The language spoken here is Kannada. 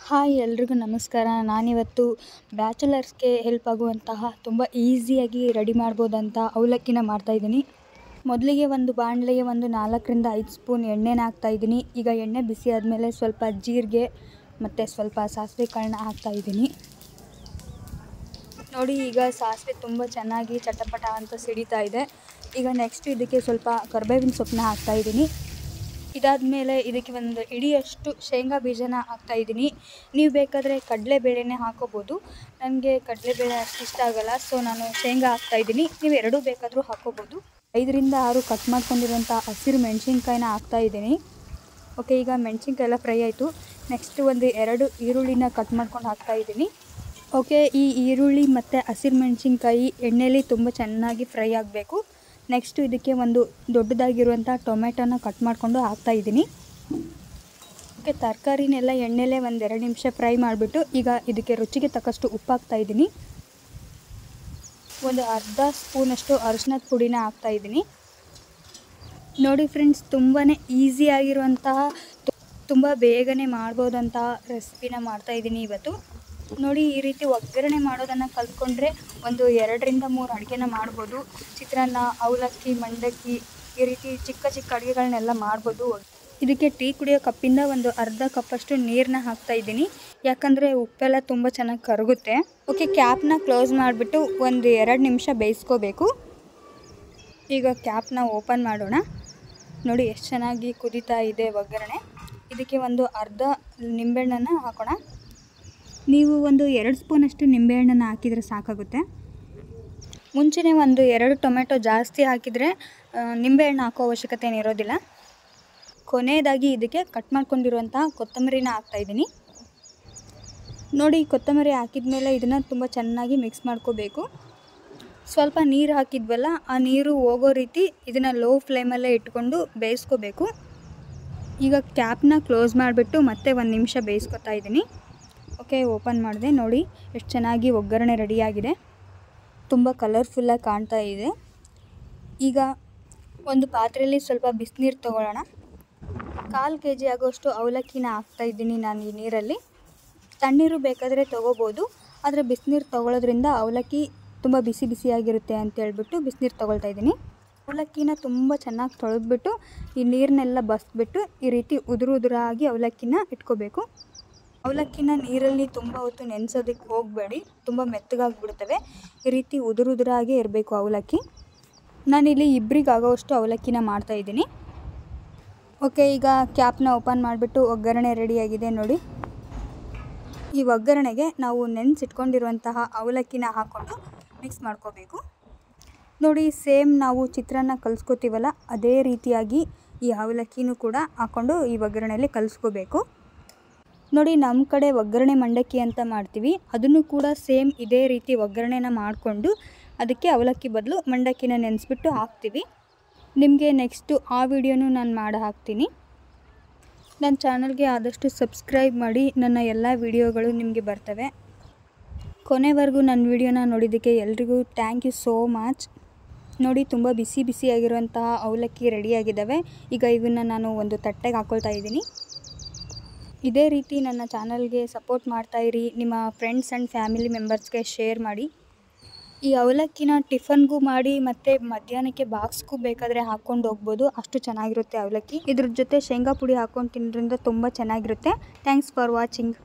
ಹಾಯ್ ಎಲ್ರಿಗೂ ನಮಸ್ಕಾರ. ನಾನಿವತ್ತು ಬ್ಯಾಚುಲರ್ಸ್ಗೆ ಹೆಲ್ಪ್ ಆಗುವಂತಹ ತುಂಬ ಈಸಿಯಾಗಿ ರೆಡಿ ಮಾಡ್ಬೋದಂತ ಅವಲಕ್ಕಿನ ಮಾಡ್ತಾಯಿದ್ದೀನಿ. ಮೊದಲಿಗೆ ಒಂದು ಬಾಣಲೆಗೆ ಒಂದು 4ರಿಂದ 5 ಸ್ಪೂನ್ ಎಣ್ಣೆನ ಹಾಕ್ತಾಯಿದ್ದೀನಿ. ಈಗ ಎಣ್ಣೆ ಬಿಸಿ ಆದಮೇಲೆ ಸ್ವಲ್ಪ ಜೀರಿಗೆ ಮತ್ತು ಸ್ವಲ್ಪ ಸಾಸಿವೆ ಕಾಳನ್ನ ಹಾಕ್ತಾಯಿದ್ದೀನಿ. ನೋಡಿ, ಈಗ ಸಾಸಿವೆ ತುಂಬ ಚೆನ್ನಾಗಿ ಚಟಪಟ ಅಂತ ಸಿಡಿತಾ ಇದೆ. ಈಗ ನೆಕ್ಸ್ಟ್ ಇದಕ್ಕೆ ಸ್ವಲ್ಪ ಕರಿಬೇವಿನ ಸೊಪ್ಪನ್ನ ಹಾಕ್ತಾಯಿದ್ದೀನಿ. ಇದಾದಮೇಲೆ ಇದಕ್ಕೆ ಒಂದು ಇಡಿಯಷ್ಟು ಶೇಂಗಾ ಬೀಜನ ಹಾಕ್ತಾಯಿದ್ದೀನಿ. ನೀವು ಬೇಕಾದರೆ ಕಡಲೆಬೇಳೆನೇ ಹಾಕೋಬೋದು. ನನಗೆ ಕಡಲೆಬೇಳೆ ಅಷ್ಟು ಇಷ್ಟ ಆಗೋಲ್ಲ, ಸೊ ನಾನು ಶೇಂಗಾ ಹಾಕ್ತಾಯಿದ್ದೀನಿ. ನೀವು ಎರಡೂ ಬೇಕಾದರೂ ಹಾಕೋಬೋದು. 5ರಿಂದ 6 ಕಟ್ ಮಾಡ್ಕೊಂಡಿರೋಂಥ ಹಸಿರು ಮೆಣಸಿನ್ಕಾಯಿನ ಹಾಕ್ತಾಯಿದ್ದೀನಿ. ಓಕೆ, ಈಗ ಮೆಣಸಿನ್ಕಾಯಿ ಎಲ್ಲ ಫ್ರೈ ಆಯಿತು. ನೆಕ್ಸ್ಟ್ ಒಂದು 2 ಈರುಳ್ಳಿನ ಕಟ್ ಮಾಡ್ಕೊಂಡು ಹಾಕ್ತಾಯಿದ್ದೀನಿ. ಓಕೆ, ಈ ಈರುಳ್ಳಿ ಮತ್ತು ಹಸಿರು ಮೆಣಸಿನ್ಕಾಯಿ ಎಣ್ಣೆಯಲ್ಲಿ ತುಂಬ ಚೆನ್ನಾಗಿ ಫ್ರೈ ಆಗಬೇಕು. ನೆಕ್ಸ್ಟು ಇದಕ್ಕೆ ಒಂದು ದೊಡ್ಡದಾಗಿರುವಂಥ ಟೊಮೆಟೊನ ಕಟ್ ಮಾಡಿಕೊಂಡು ಹಾಕ್ತಾಯಿದ್ದೀನಿ. ಓಕೆ, ತರಕಾರಿನೆಲ್ಲ ಎಣ್ಣೆಲೇ ಒಂದು 2 ನಿಮಿಷ ಫ್ರೈ ಮಾಡಿಬಿಟ್ಟು ಈಗ ಇದಕ್ಕೆ ರುಚಿಗೆ ತಕ್ಕಷ್ಟು ಉಪ್ಪು ಹಾಕ್ತಾಯಿದ್ದೀನಿ. ಒಂದು ಅರ್ಧ ಸ್ಪೂನಷ್ಟು ಅರಿಶಿನದ ಪುಡಿನ ಹಾಕ್ತಾಯಿದ್ದೀನಿ. ನೋಡಿ ಫ್ರೆಂಡ್ಸ್, ತುಂಬಾ ಈಸಿಯಾಗಿರುವಂತಹ ತುಂಬ ಬೇಗನೆ ಮಾಡ್ಬೋದಂತಹ ರೆಸಿಪಿನ ಮಾಡ್ತಾಯಿದ್ದೀನಿ ಇವತ್ತು. ನೋಡಿ, ಈ ರೀತಿ ಒಗ್ಗರಣೆ ಮಾಡೋದನ್ನು ಕಲ್ತ್ಕೊಂಡ್ರೆ ಒಂದು 2ರಿಂದ 3 ಅಡುಗೆನ ಮಾಡ್ಬೋದು. ಚಿತ್ರಾನ್ನ, ಅವಲಕ್ಕಿ, ಮಂಡಕ್ಕಿ, ಈ ರೀತಿ ಚಿಕ್ಕ ಚಿಕ್ಕ ಅಡುಗೆಗಳನ್ನೆಲ್ಲ ಮಾಡ್ಬೋದು. ಇದಕ್ಕೆ ಟೀ ಕುಡಿಯೋ ಕಪ್ಪಿಂದ ಒಂದು ಅರ್ಧ ಕಪ್ಪಷ್ಟು ನೀರನ್ನ ಹಾಕ್ತಾಯಿದ್ದೀನಿ, ಯಾಕಂದರೆ ಉಪ್ಪೆಲ್ಲ ತುಂಬ ಚೆನ್ನಾಗಿ ಕರಗುತ್ತೆ. ಓಕೆ, ಕ್ಯಾಪ್ನ ಕ್ಲೋಸ್ ಮಾಡಿಬಿಟ್ಟು ಒಂದು 2 ನಿಮಿಷ ಬೇಯಿಸ್ಕೋಬೇಕು. ಈಗ ಕ್ಯಾಪ್ನ ಓಪನ್ ಮಾಡೋಣ. ನೋಡಿ ಎಷ್ಟು ಚೆನ್ನಾಗಿ ಕುದೀತಾ ಇದೆ ಒಗ್ಗರಣೆ. ಇದಕ್ಕೆ ಒಂದು ಅರ್ಧ ನಿಂಬೆಹಣ್ಣನ್ನು ಹಾಕೋಣ. ನೀವು ಒಂದು 2 ಸ್ಪೂನಷ್ಟು ನಿಂಬೆಹಣ್ಣನ್ನು ಹಾಕಿದರೆ ಸಾಕಾಗುತ್ತೆ. ಮುಂಚೆನೇ ಒಂದು 2 ಟೊಮೆಟೊ ಜಾಸ್ತಿ ಹಾಕಿದರೆ ನಿಂಬೆಹಣ್ಣು ಹಾಕೋ ಅವಶ್ಯಕತೆ ಇರೋದಿಲ್ಲ. ಕೊನೆಯದಾಗಿ ಇದಕ್ಕೆ ಕಟ್ ಮಾಡ್ಕೊಂಡಿರುವಂತಹ ಕೊತ್ತಂಬರಿನ ಹಾಕ್ತಾಯಿದ್ದೀನಿ. ನೋಡಿ, ಕೊತ್ತಂಬರಿ ಹಾಕಿದ ಮೇಲೆ ಇದನ್ನು ತುಂಬ ಚೆನ್ನಾಗಿ ಮಿಕ್ಸ್ ಮಾಡ್ಕೋಬೇಕು. ಸ್ವಲ್ಪ ನೀರು ಹಾಕಿದ್ವಲ್ಲ, ಆ ನೀರು ಹೋಗೋ ರೀತಿ ಇದನ್ನು ಲೋ ಫ್ಲೇಮಲ್ಲೇ ಇಟ್ಕೊಂಡು ಬೇಯಿಸ್ಕೋಬೇಕು. ಈಗ ಕ್ಯಾಪ್ನ ಕ್ಲೋಸ್ ಮಾಡಿಬಿಟ್ಟು ಮತ್ತೆ 1 ನಿಮಿಷ ಬೇಯಿಸ್ಕೊತಾ ಇದ್ದೀನಿ. ಓಕೆ, ಓಪನ್ ಮಾಡಿದೆ. ನೋಡಿ ಎಷ್ಟು ಚೆನ್ನಾಗಿ ಒಗ್ಗರಣೆ ರೆಡಿಯಾಗಿದೆ. ತುಂಬ ಕಲರ್ಫುಲ್ಲಾಗಿ ಕಾಣ್ತಾ ಇದೆ. ಈಗ ಒಂದು ಪಾತ್ರೆಯಲ್ಲಿ ಸ್ವಲ್ಪ ಬಿಸಿನೀರು ತೊಗೊಳ್ಳೋಣ. 1/4 kg ಆಗೋಷ್ಟು ಅವಲಕ್ಕಿನ ಹಾಕ್ತಾಯಿದ್ದೀನಿ ನಾನು ಈ ನೀರಲ್ಲಿ. ತಣ್ಣೀರು ಬೇಕಾದರೆ ತೊಗೋಬೋದು, ಆದರೆ ಬಿಸಿನೀರು ತೊಗೊಳ್ಳೋದ್ರಿಂದ ಅವಲಕ್ಕಿ ತುಂಬ ಬಿಸಿ ಬಿಸಿಯಾಗಿರುತ್ತೆ ಅಂತೇಳ್ಬಿಟ್ಟು ಬಿಸಿನೀರು ತೊಗೊಳ್ತಾ ಇದ್ದೀನಿ. ಅವಲಕ್ಕಿನ ತುಂಬ ಚೆನ್ನಾಗಿ ತೊಳೆದ್ಬಿಟ್ಟು ಈ ನೀರನ್ನೆಲ್ಲ ಬಸಿದ್ಬಿಟ್ಟು ಈ ರೀತಿ ಉದುರಾಗಿ ಅವಲಕ್ಕಿನ ಇಟ್ಕೋಬೇಕು. ಅವಲಕ್ಕಿನ ನೀರಲ್ಲಿ ತುಂಬ ಹೊತ್ತು ನೆನೆಸೋದಕ್ಕೆ ಹೋಗಬೇಡಿ, ತುಂಬ ಮೆತ್ತಗಾಗಿಬಿಡ್ತವೆ. ಈ ರೀತಿ ಉದುರಾಗಿ ಇರಬೇಕು ಅವಲಕ್ಕಿ. ನಾನಿಲ್ಲಿ ಇಬ್ಬರಿಗೆ ಆಗೋವಷ್ಟು ಅವಲಕ್ಕಿನ ಮಾಡ್ತಾಯಿದ್ದೀನಿ. ಓಕೆ, ಈಗ ಕ್ಯಾಪ್ನ ಓಪನ್ ಮಾಡಿಬಿಟ್ಟು ಒಗ್ಗರಣೆ ರೆಡಿಯಾಗಿದೆ. ನೋಡಿ, ಈ ಒಗ್ಗರಣೆಗೆ ನಾವು ನೆನೆಸಿಟ್ಕೊಂಡಿರುವಂತಹ ಅವಲಕ್ಕಿನ ಹಾಕ್ಕೊಂಡು ಮಿಕ್ಸ್ ಮಾಡ್ಕೋಬೇಕು. ನೋಡಿ, ಸೇಮ್ ನಾವು ಚಿತ್ರಾನ್ನ ಕಲಿಸ್ಕೋತೀವಲ್ಲ, ಅದೇ ರೀತಿಯಾಗಿ ಈ ಅವಲಕ್ಕಿನೂ ಕೂಡ ಹಾಕ್ಕೊಂಡು ಈ ಒಗ್ಗರಣೆಯಲ್ಲಿ ಕಲಿಸ್ಕೋಬೇಕು. ನೋಡಿ, ನಮ್ಮ ಕಡೆ ಒಗ್ಗರಣೆ ಮಂಡಕ್ಕಿ ಅಂತ ಮಾಡ್ತೀವಿ. ಅದನ್ನು ಕೂಡ ಸೇಮ್ ಇದೇ ರೀತಿ ಒಗ್ಗರಣೆನ ಮಾಡಿಕೊಂಡು ಅದಕ್ಕೆ ಅವಲಕ್ಕಿ ಬದಲು ಮಂಡಕ್ಕಿನ ನೆನೆಸ್ಬಿಟ್ಟು ಹಾಕ್ತೀವಿ. ನಿಮಗೆ ನೆಕ್ಸ್ಟು ಆ ವಿಡಿಯೋನೂ ನಾನು ಮಾಡಿ ಹಾಕ್ತೀನಿ. ನನ್ನ ಚಾನಲ್ಗೆ ಆದಷ್ಟು ಸಬ್ಸ್ಕ್ರೈಬ್ ಮಾಡಿ, ನನ್ನ ಎಲ್ಲ ವಿಡಿಯೋಗಳು ನಿಮಗೆ ಬರ್ತವೆ. ಕೊನೆವರೆಗೂ ನನ್ನ ವಿಡಿಯೋನ ನೋಡಿದ್ದಕ್ಕೆ ಎಲ್ರಿಗೂ ಥ್ಯಾಂಕ್ ಯು ಸೋ ಮಚ್. ನೋಡಿ, ತುಂಬ ಬಿಸಿ ಬಿಸಿಯಾಗಿರುವಂತಹ ಅವಲಕ್ಕಿ ರೆಡಿಯಾಗಿದ್ದಾವೆ. ಈಗ ಇವನ್ನ ನಾನು ಒಂದು ತಟ್ಟೆಗೆ ಹಾಕ್ಕೊಳ್ತಾ ಇದ್ದೀನಿ. ಇದೇ ರೀತಿ ನನ್ನ ಚಾನಲ್ಗೆ ಸಪೋರ್ಟ್ ಮಾಡ್ತಾಯಿರಿ. ನಿಮ್ಮ ಫ್ರೆಂಡ್ಸ್ ಆ್ಯಂಡ್ ಫ್ಯಾಮಿಲಿ ಮೆಂಬರ್ಸ್ಗೆ ಶೇರ್ ಮಾಡಿ. ಈ ಅವಲಕ್ಕಿನ ಟಿಫನ್ಗೂ ಮಾಡಿ ಮತ್ತು ಮಧ್ಯಾಹ್ನಕ್ಕೆ ಬಾಕ್ಸ್ಗೂ ಬೇಕಾದರೆ ಹಾಕ್ಕೊಂಡು ಹೋಗ್ಬೋದು, ಅಷ್ಟು ಚೆನ್ನಾಗಿರುತ್ತೆ ಅವಲಕ್ಕಿ. ಇದ್ರ ಜೊತೆ ಶೇಂಗಾ ಪುಡಿ ಹಾಕ್ಕೊಂಡು ತಿನ್ನೋದ್ರಿಂದ ತುಂಬ ಚೆನ್ನಾಗಿರುತ್ತೆ. Thanks for watching.